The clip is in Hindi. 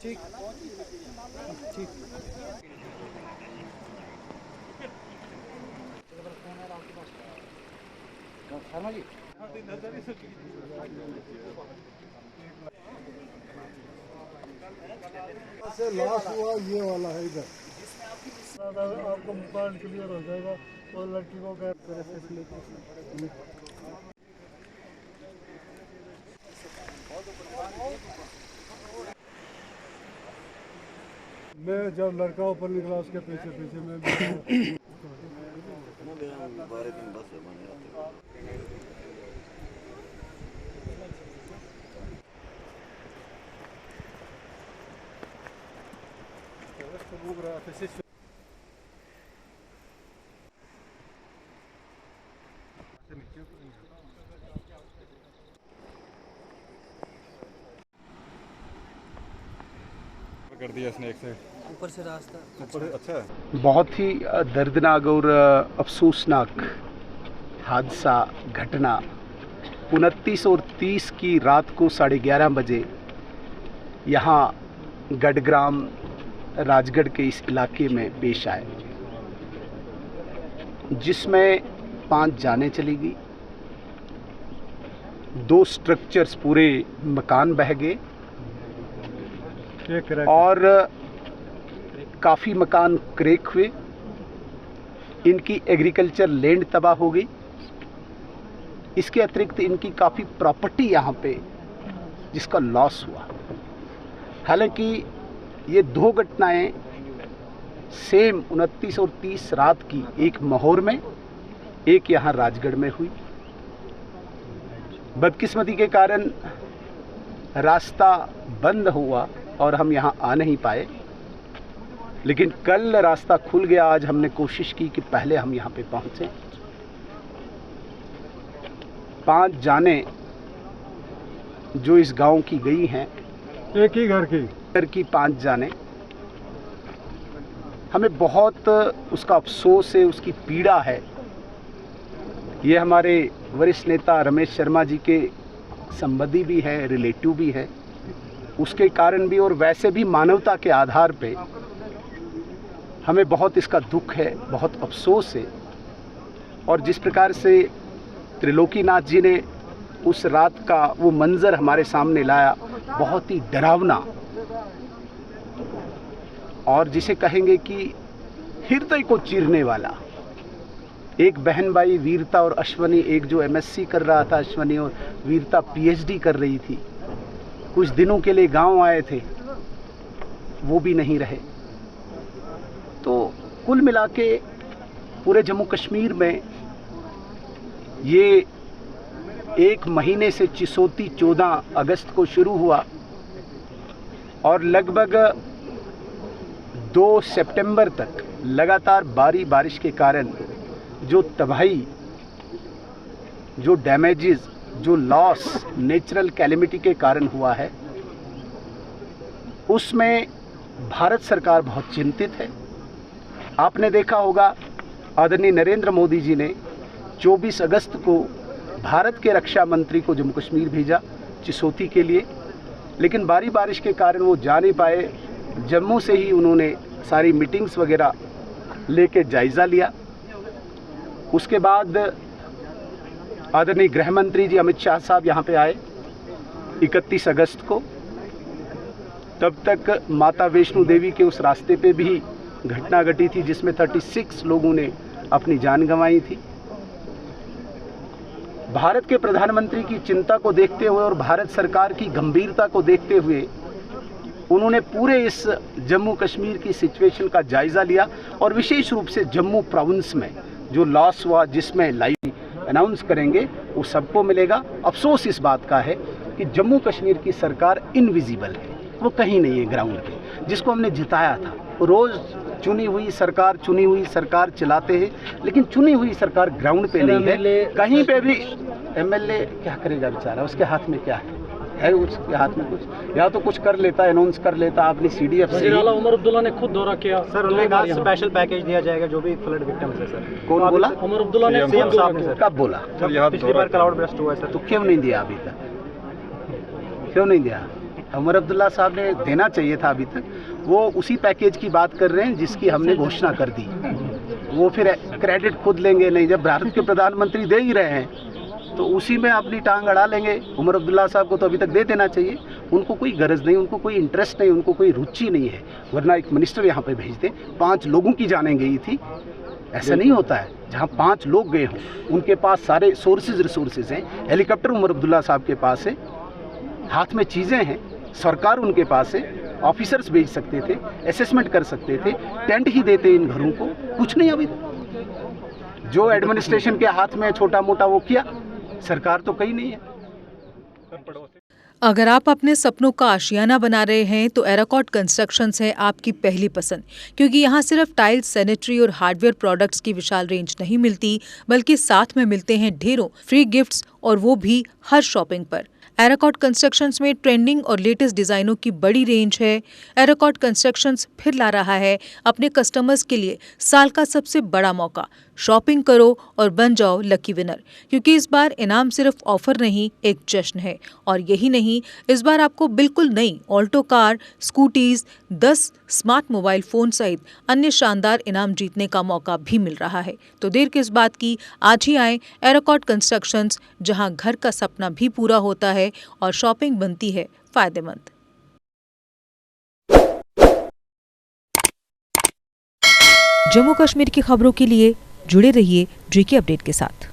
ठीक ठीक। शर्मा जी से लॉस हुआ ये वाला है इधर, आपको मुकान क्लियर हो जाएगा और लड़की को क्या मैं जब लड़का ऊपर निकला उसके पीछे पीछे मैं घूम रहा था। कर दिया स्नैक से ऊपर से रास्ता ऊपर। अच्छा, बहुत ही दर्दनाक और अफसोसनाक हादसा घटना 29 और 30 की रात को 11:30 बजे यहाँ गढ़ग्राम राजगढ़ के इस इलाके में पेश आए, जिसमें 5 जानें चली गई, 2 स्ट्रक्चर्स पूरे मकान बह गए और काफ़ी मकान क्रैक हुए। इनकी एग्रीकल्चर लैंड तबाह हो गई। इसके अतिरिक्त इनकी काफ़ी प्रॉपर्टी यहाँ पे जिसका लॉस हुआ। हालांकि ये 2 घटनाएं सेम 29 और 30 रात की, एक महौर में, एक यहाँ राजगढ़ में हुई। बदकिस्मती के कारण रास्ता बंद हुआ और हम यहाँ आ नहीं पाए, लेकिन कल रास्ता खुल गया। आज हमने कोशिश की कि पहले हम यहाँ पे पहुँचें। 5 जानें जो इस गांव की गई हैं, एक ही घर की 5 जानें, हमें बहुत उसका अफसोस है, उसकी पीड़ा है। ये हमारे वरिष्ठ नेता रमेश शर्मा जी के संबंधी भी है, रिलेटिव भी है, उसके कारण भी और वैसे भी मानवता के आधार पे हमें बहुत इसका दुख है, बहुत अफसोस है। और जिस प्रकार से त्रिलोकीनाथ जी ने उस रात का वो मंजर हमारे सामने लाया, बहुत ही डरावना, और जिसे कहेंगे कि हृदय को चीरने वाला। एक बहन भाई वीरता और अश्वनी, एक जो एमएससी कर रहा था अश्वनी, और वीरता पीएचडी कर रही थी, कुछ दिनों के लिए गांव आए थे, वो भी नहीं रहे। तो कुल मिला के पूरे जम्मू कश्मीर में ये 1 महीने से चिसौती 14 अगस्त को शुरू हुआ और लगभग 2 सितंबर तक लगातार बारिश के कारण जो तबाही, जो डैमेजेस, जो लॉस नेचुरल कैलेमिटी के कारण हुआ है, उसमें भारत सरकार बहुत चिंतित है। आपने देखा होगा आदरणीय नरेंद्र मोदी जी ने 24 अगस्त को भारत के रक्षा मंत्री को जम्मू कश्मीर भेजा चिसौती के लिए, लेकिन बारिश के कारण वो जा नहीं पाए। जम्मू से ही उन्होंने सारी मीटिंग्स वगैरह लेके जायज़ा लिया। उसके बाद आदरणीय गृह मंत्री जी अमित शाह साहब यहाँ पे आए 31 अगस्त को। तब तक माता वैष्णो देवी के उस रास्ते पे भी घटना घटी थी जिसमें 36 लोगों ने अपनी जान गंवाई थी। भारत के प्रधानमंत्री की चिंता को देखते हुए और भारत सरकार की गंभीरता को देखते हुए उन्होंने पूरे इस जम्मू कश्मीर की सिचुएशन का जायज़ा लिया और विशेष रूप से जम्मू प्रोविंस में जो लॉस हुआ, जिसमें लाइव अनाउंस करेंगे, वो सबको मिलेगा। अफसोस इस बात का है कि जम्मू कश्मीर की सरकार इनविजिबल है, वो कहीं नहीं है ग्राउंड पे, जिसको हमने जिताया था। रोज़ चुनी हुई सरकार चलाते हैं, लेकिन चुनी हुई सरकार ग्राउंड पे नहीं है। कहीं पे भी एमएलए क्या करेगा बेचारा, उसके हाथ में क्या है उसके हाथ में कुछ, या तो कुछ कर लेता, अनाउंस कर लेता अपनी सीडीएफ से। उमर अब्दुल्ला ने खुद दौरा किया सर, उन्होंने कहा स्पेशल पैकेज दिया जाएगा जो भी फ्लड विक्टिम्स है सर। कौन बोला? उमर अब्दुल्ला ने, सीएम साहब ने। कब बोला? पिछली बार क्लाउड बर्स्ट हुआ है सर। तो क्यों नहीं दिया अभी तक? क्यों नहीं दिया? उमर अब्दुल्ला साहब ने देना चाहिए था अभी तक, वो उसी पैकेज की बात कर रहे हैं जिसकी हमने घोषणा कर दी। वो फिर क्रेडिट खुद लेंगे नहीं, जब भारत के प्रधानमंत्री दे ही रहे हैं तो उसी में अपनी टांग अड़ा लेंगे। उमर अब्दुल्ला साहब को तो अभी तक दे देना चाहिए, उनको कोई गरज नहीं, उनको कोई इंटरेस्ट नहीं, उनको कोई रुचि नहीं है, वरना एक मिनिस्टर यहाँ पे भेज दे। 5 लोगों की जानें गई थी, ऐसा नहीं होता है। जहाँ 5 लोग गए हों उनके पास सारे रिसोर्सेज हैं। हेलीकॉप्टर उमर अब्दुल्ला साहब के पास है, हाथ में चीज़ें हैं, सरकार उनके पास है, ऑफिसर्स भेज सकते थे, असेसमेंट कर सकते थे, टेंट ही देते इन घरों को, कुछ नहीं अभी तक। जो एडमिनिस्ट्रेशन के हाथ में छोटा मोटा वो किया, सरकार तो कहीं नहीं है। अगर आप अपने सपनों का आशियाना बना रहे हैं तो एराकॉट कंस्ट्रक्शंस है आपकी पहली पसंद, क्योंकि यहाँ सिर्फ टाइल्स, सैनिटरी और हार्डवेयर प्रोडक्ट्स की विशाल रेंज नहीं मिलती, बल्कि साथ में मिलते हैं ढेरों फ्री गिफ्ट्स, और वो भी हर शॉपिंग पर। एराकॉट कंस्ट्रक्शंस में ट्रेंडिंग और लेटेस्ट डिजाइनों की बड़ी रेंज है। एराकॉट कंस्ट्रक्शंस फिर ला रहा है अपने कस्टमर्स के लिए साल का सबसे बड़ा मौका। शॉपिंग करो और बन जाओ लकी विनर, क्योंकि इस बार इनाम सिर्फ ऑफर नहीं, एक जश्न है। और यही नहीं, इस बार आपको बिल्कुल नई Alto car, scooties, 10 smart mobile phone सहित अन्य शानदार इनाम जीतने का मौका भी मिल रहा है। तो देर किस बात की, आज ही आए एराकॉट कंस्ट्रक्शंस, जहां घर का सपना भी पूरा होता है और शॉपिंग बनती है फायदेमंद। जम्मू कश्मीर की खबरों के लिए जुड़े रहिए GK अपडेट के साथ।